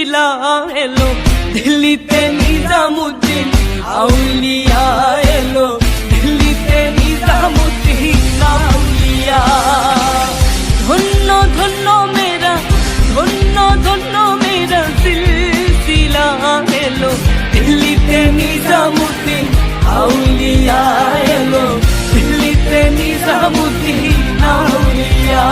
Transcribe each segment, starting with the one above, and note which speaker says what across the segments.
Speaker 1: সিলসিলা এলো, দিল্লিতে নিজামুদ্দিন আউলিয়া এলো, দিল্লিতে নিজামুদ্দিন আউলিয়া। ধন্য ধন্য মেরা, ধন্য ধন্য মেরা সিলসিলা এলো, দিল্লিতে নিজামুদ্দিন আউলিয়া এলো, দিল্লিতে নিজামুদ্দিন আউলিয়া।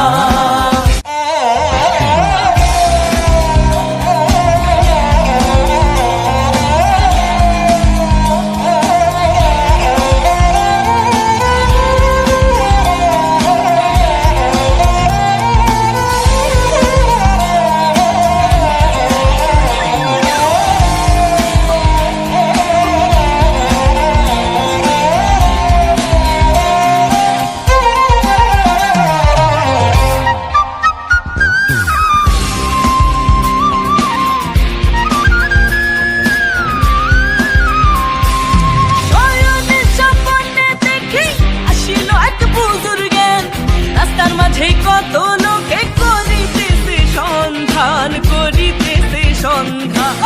Speaker 1: কত লোকে করিতেছে সন্ধান, করিতেছে সন্ধান।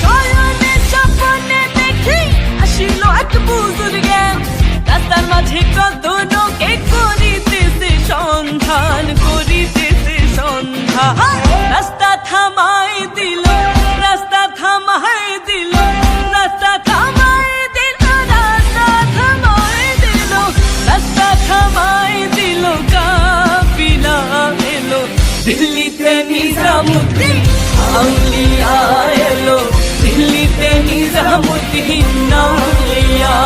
Speaker 1: শয়নে স্বপ্নে দেখি আসিল এক বুজুর্গের, রাস্তার মাঝে কত লোকে করিতেছে সন্ধান, করিতেছে সন্ধান। রাস্তা থামাই দিল, রাস্তা থামাই দিল, রাস্তা থামাই দিল, রাস্তা থামাই দিল, রাস্তা থামাই দিল, কাফিলা এলো, দিল্লিতে নিজামুদ্দিন আউলিয়া এলো, দিল্লিতে নিজামুদ্দিন আউলিয়া।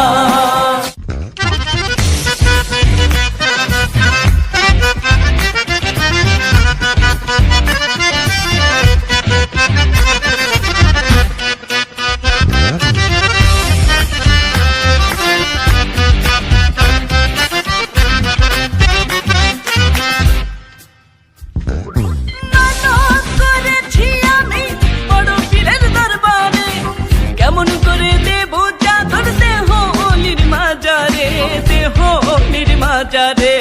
Speaker 1: কেমন করে দেব চাদর দেহ নির্মাজারে, দেহ নির্মাজারে।